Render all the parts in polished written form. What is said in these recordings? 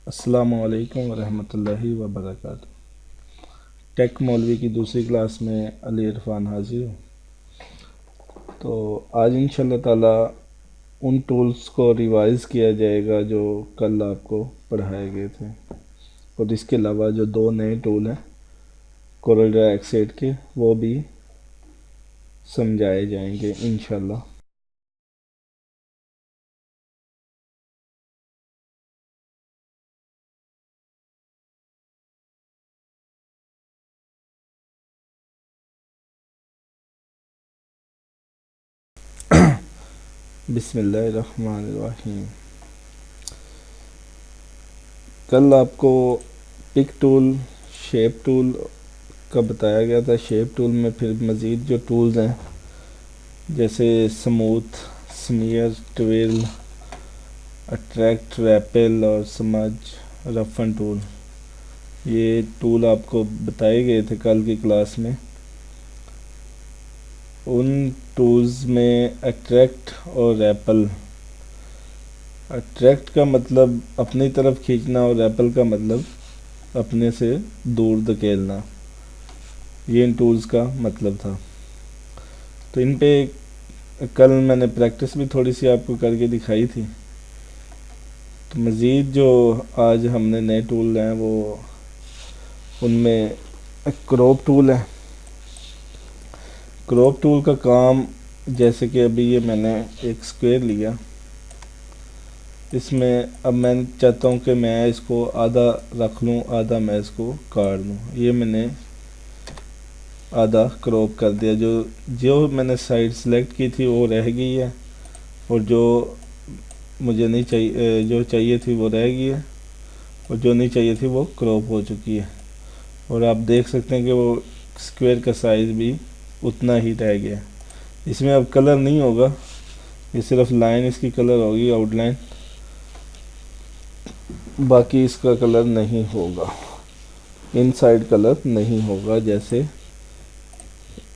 السلام علیکم ورحمۃ اللہ وبرکاتہ۔ ٹیک مولوی کی دوسری کلاس میں علی عرفان حاضر ہوں۔ تو آج انشاءاللہ تعالی ان ٹولز کو ریوائز کیا جائے گا جو کل آپ کو پڑھائے گئے تھے، اور اس کے علاوہ جو دو نئے ٹول ہیں کورل ڈرا ایکس 8 کے، وہ بھی سمجھائے جائیں گے انشاءاللہ۔ بسم اللہ الرحمن الرحیم۔ کل آپ کو پک ٹول، شیپ ٹول کا بتایا گیا تھا۔ شیپ ٹول میں پھر مزید جو ٹولز ہیں جیسے سموتھ، سمیئر، ٹویل، اٹریکٹ، ریپل اور سمج، رفن ٹول، یہ ٹول آپ کو بتائے گئے تھے کل کی کلاس میں۔ ان ٹولز میں اٹریکٹ اور ریپل، اٹریکٹ کا مطلب اپنی طرف کھینچنا اور ریپل کا مطلب اپنے سے دور دھکیلنا، یہ ان ٹولز کا مطلب تھا۔ تو ان پہ کل میں نے پریکٹس بھی تھوڑی سی آپ کو کر کے دکھائی تھی۔ تو مزید جو آج ہم نے نئے ٹول ہیں وہ ان میں کروپ ٹول ہے۔ کروپ ٹول کا کام جیسے کہ ابھی یہ میں نے ایک اسکوئر لیا، اس میں اب میں چاہتا ہوں کہ میں اس کو آدھا رکھ لوں، آدھا میں اس کو کاٹ دوں۔ یہ میں نے آدھا کروپ کر دیا، جو میں نے سائڈ سلیکٹ کی تھی وہ رہ گئی ہے، اور جو مجھے نہیں چاہیے، جو چاہیے تھی وہ رہ گئی ہے، اور جو نہیں چاہیے تھی وہ کروپ ہو چکی ہے۔ اور آپ دیکھ سکتے ہیں کہ وہ اسکوئر کا سائز بھی اتنا ہی رہ گیا۔ اس میں اب کلر نہیں ہوگا، یہ صرف لائن اس کی کلر ہوگی، آؤٹ لائن، باقی اس کا کلر نہیں ہوگا، ان سائڈ کلر نہیں ہوگا۔ جیسے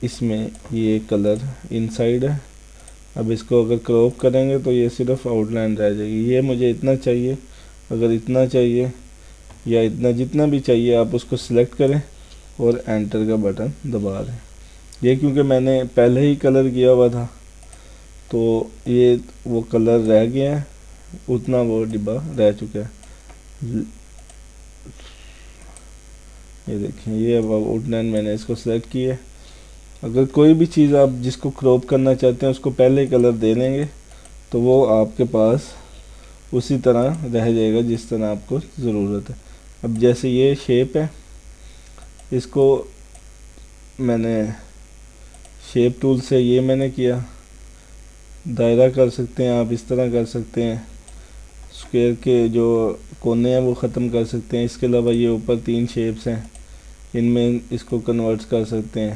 اس میں یہ کلر ان سائڈ ہے، اب اس کو اگر کروپ کریں گے تو یہ صرف آؤٹ لائن رہ جائے گی۔ یہ مجھے اتنا چاہیے، اگر اتنا چاہیے یا اتنا، جتنا بھی چاہیے آپ اس کو سلیکٹ کریں اور انٹر کا بٹن دبا دیں۔ یہ کیونکہ میں نے پہلے ہی کلر کیا ہوا تھا تو یہ وہ کلر رہ گیا ہے، اتنا وہ ڈبہ رہ چکا ہے۔ یہ دیکھیں، یہ اب آؤٹ لائن میں نے اس کو سلیکٹ کی ہے۔ اگر کوئی بھی چیز آپ جس کو کروپ کرنا چاہتے ہیں اس کو پہلے کلر دے لیں گے تو وہ آپ کے پاس اسی طرح رہ جائے گا جس طرح آپ کو ضرورت ہے۔ اب جیسے یہ شیپ ہے، اس کو میں نے شیپ ٹول سے یہ میں نے کیا، دائرہ کر سکتے ہیں آپ، اس طرح کر سکتے ہیں، اسکوئر کے جو کونے ہیں وہ ختم کر سکتے ہیں۔ اس کے علاوہ یہ اوپر تین شیپس ہیں، ان میں اس کو کنورٹ کر سکتے ہیں،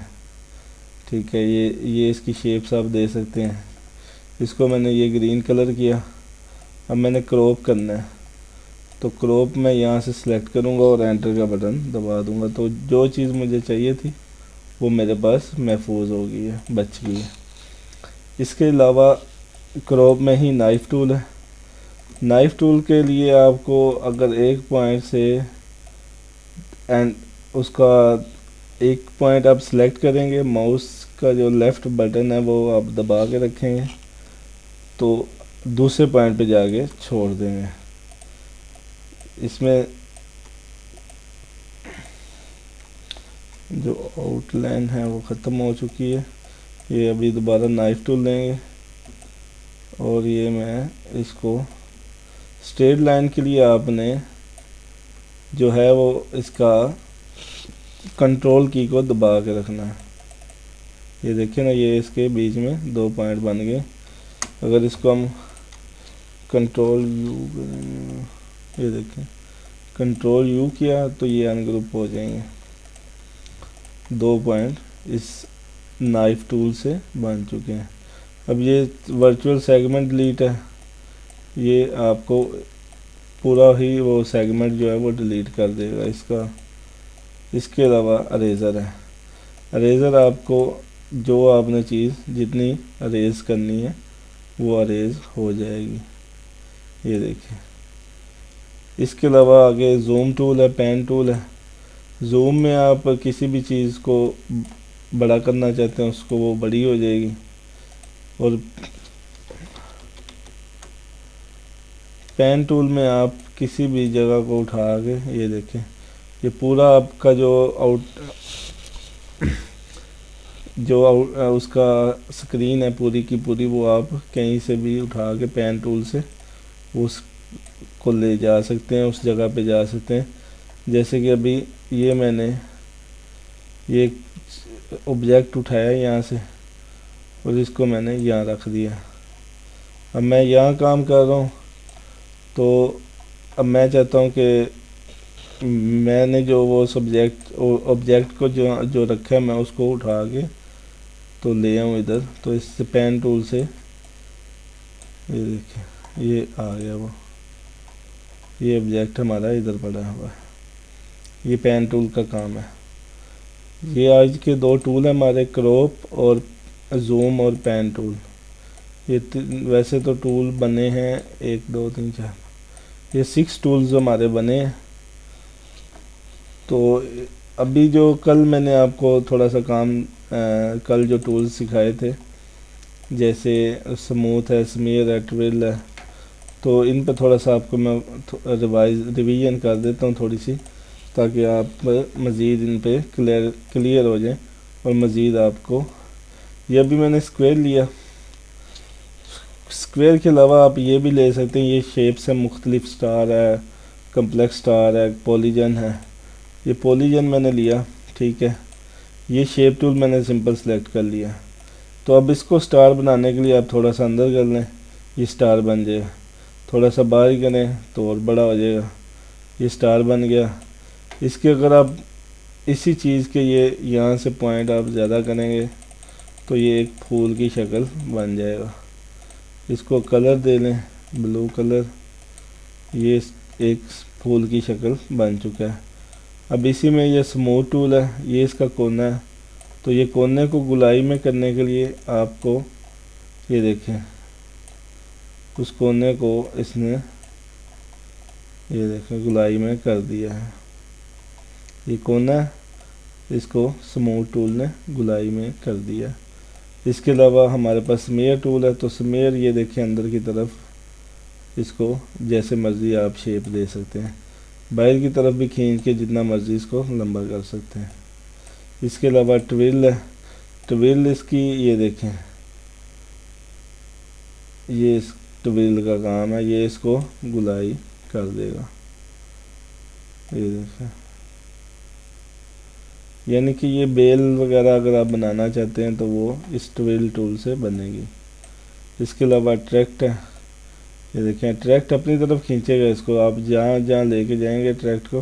ٹھیک ہے۔ یہ اس کی شیپس آپ دے سکتے ہیں۔ اس کو میں نے یہ گرین کلر کیا۔ اب میں نے کروپ کرنا ہے تو کروپ میں یہاں سے سلیکٹ کروں گا اور انٹر کا بٹن دبا دوں گا، تو جو چیز مجھے چاہیے تھی وہ میرے پاس محفوظ ہو گئی ہے، بچ گئی ہے۔ اس کے علاوہ کروپ میں ہی نائف ٹول ہے۔ نائف ٹول کے لیے آپ کو اگر ایک پوائنٹ سے اس کا ایک پوائنٹ آپ سلیکٹ کریں گے، ماؤس کا جو لیفٹ بٹن ہے وہ آپ دبا کے رکھیں گے تو دوسرے پوائنٹ پہ جا کے چھوڑ دیں گے۔ اس میں جو آؤٹ لائن ہے وہ ختم ہو چکی ہے۔ یہ ابھی دوبارہ نائف ٹول لیں گے اور یہ میں اس کو اسٹریٹ لائن کے لیے آپ نے جو ہے وہ اس کا کنٹرول کی کو دبا کے رکھنا ہے۔ یہ دیکھیں نا، یہ اس کے بیچ میں دو پوائنٹ بن گئے۔ اگر اس کو ہم کنٹرول یو، یہ دیکھیں کنٹرول یو کیا تو یہ ان گروپ ہو جائیں گے، دو پوائنٹ اس نائف ٹول سے بن چکے ہیں۔ اب یہ ورچوئل سیگمنٹ ڈیلیٹ ہے، یہ آپ کو پورا ہی وہ سیگمنٹ جو ہے وہ ڈیلیٹ کر دے گا اس کا۔ اس کے علاوہ اریزر ہے۔ اریزر آپ کو جو آپ نے چیز جتنی اریز کرنی ہے وہ اریز ہو جائے گی۔ یہ دیکھیں اس کے علاوہ آگے زوم ٹول ہے، پین ٹول ہے۔ زوم میں آپ کسی بھی چیز کو بڑا کرنا چاہتے ہیں اس کو، وہ بڑی ہو جائے گی۔ اور پین ٹول میں آپ کسی بھی جگہ کو اٹھا کے، یہ دیکھیں یہ پورا آپ کا اس کا سکرین ہے پوری کی پوری، وہ آپ کہیں سے بھی اٹھا کے پین ٹول سے اس کو لے جا سکتے ہیں، اس جگہ پہ جا سکتے ہیں۔ جیسے کہ ابھی یہ میں نے یہ آبجیکٹ اٹھایا یہاں سے اور اس کو میں نے یہاں رکھ دیا۔ اب میں یہاں کام کر رہا ہوں، تو اب میں چاہتا ہوں کہ میں نے جو وہ آبجیکٹ کو جو رکھا ہے میں اس کو اٹھا کے تو لے آؤں ادھر، تو اس سے پین ٹول سے یہ دیکھیں یہ آ گیا، وہ یہ آبجیکٹ ہمارا ادھر پڑا ہوا ہے۔ یہ پین ٹول کا کام ہے۔ یہ آج کے دو ٹول ہیں ہمارے، کروپ اور زوم اور پین ٹول۔ یہ ویسے تو ٹول بنے ہیں 1 2 3 4، یہ 6 ٹولز ہمارے بنے ہیں۔ تو ابھی جو کل میں نے آپ کو تھوڑا سا کام کل جو ٹولز سکھائے تھے، جیسے سموتھ ہے، سمیئر ہے، ٹویل ہے، تو ان پہ تھوڑا سا آپ کو میں ریویژن کر دیتا ہوں تھوڑی سی، تاکہ آپ مزید ان پہ کلیئر ہو جائیں اور مزید آپ کو۔ یہ ابھی میں نے اسکوائر لیا، اسکوائر کے علاوہ آپ یہ بھی لے سکتے ہیں، یہ شیپس ہیں مختلف، سٹار ہے، کمپلیکس سٹار ہے، پولیجن ہے۔ یہ پولیجن میں نے لیا، ٹھیک ہے۔ یہ شیپ ٹول میں نے سمپل سلیکٹ کر لیا۔ تو اب اس کو سٹار بنانے کے لیے آپ تھوڑا سا اندر کر لیں، یہ سٹار بن جائے گا۔ تھوڑا سا باہر کریں تو اور بڑا ہو جائے گا، یہ سٹار بن گیا۔ اس کے اگر آپ اسی چیز کے یہ یہاں سے پوائنٹ آپ زیادہ کریں گے تو یہ ایک پھول کی شکل بن جائے گا۔ اس کو کلر دے لیں، بلو کلر، یہ ایک پھول کی شکل بن چکا ہے۔ اب اسی میں یہ سموتھ ٹول ہے، یہ اس کا کونا ہے، تو یہ کونے کو گلائی میں کرنے کے لیے آپ کو یہ دیکھیں اس کونے کو اس نے یہ دیکھیں گلائی میں کر دیا ہے، یہ کونا ہے، اس کو سموتھ ٹول نے گلائی میں کر دیا۔ اس کے علاوہ ہمارے پاس سمیئر ٹول ہے، تو سمیئر یہ دیکھیں اندر کی طرف، اس کو جیسے مرضی آپ شیپ دے سکتے ہیں، باہر کی طرف بھی کھینچ کے جتنا مرضی اس کو لمبا کر سکتے ہیں۔ اس کے علاوہ ٹویل ہے، ٹویل اس کی یہ دیکھیں، یہ اس ٹویل کا کام ہے، یہ اس کو گلائی کر دے گا، یہ دیکھیں۔ یعنی کہ یہ بیل وغیرہ اگر آپ بنانا چاہتے ہیں تو وہ اس ٹویل ٹول سے بنے گی۔ اس کے علاوہ ٹریکٹ ہے، یہ دیکھیں ٹریکٹ اپنی طرف کھینچے گا، اس کو آپ جہاں جہاں لے کے جائیں گے ٹریکٹ کو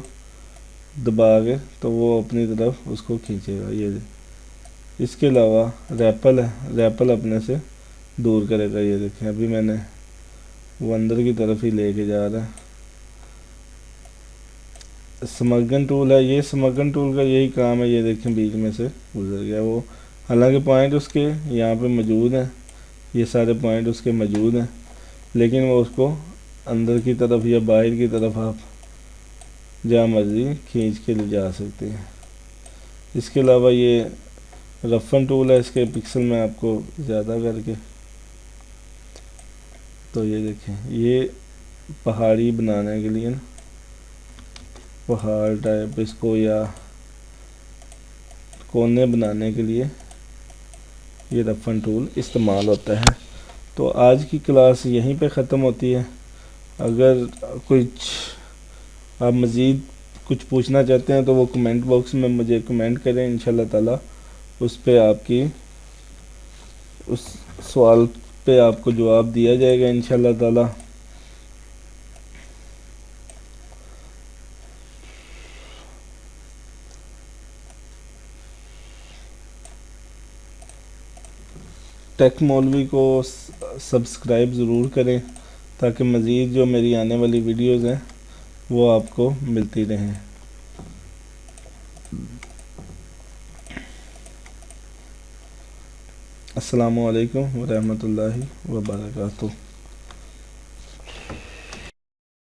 دبا کے تو وہ اپنی طرف اس کو کھینچے گا، یہ اس کے علاوہ ریپل ہے، ریپل اپنے سے دور کرے گا، یہ دیکھیں ابھی میں نے وہ اندر کی طرف ہی لے کے جا رہا ہے۔ سمگن ٹول ہے، یہ سمگن ٹول کا یہی کام ہے، یہ دیکھیں بیچ میں سے گزر گیا وہ، حالانکہ پوائنٹ اس کے یہاں پہ موجود ہیں، یہ سارے پوائنٹ اس کے موجود ہیں، لیکن وہ اس کو اندر کی طرف یا باہر کی طرف آپ جہاں مرضی کھینچ کے لے جا سکتے ہیں۔ اس کے علاوہ یہ رفن ٹول ہے، اس کے پکسل میں آپ کو زیادہ کر کے، تو یہ دیکھیں یہ پہاڑی بنانے کے لیے پہاڑ ٹائپ اس کو یا کونے بنانے کے لیے یہ رفن ٹول استعمال ہوتا ہے۔ تو آج کی کلاس یہیں پہ ختم ہوتی ہے۔ اگر کچھ آپ مزید کچھ پوچھنا چاہتے ہیں تو وہ کمنٹ باکس میں مجھے کمنٹ کریں، انشاءاللہ تعالی اس پہ آپ کی اس سوال پہ آپ کو جواب دیا جائے گا انشاءاللہ تعالی۔ ٹیک مولوی کو سبسکرائب ضرور کریں تاکہ مزید جو میری آنے والی ویڈیوز ہیں وہ آپ کو ملتی رہیں۔ السلام علیکم ورحمۃ اللہ وبرکاتہ۔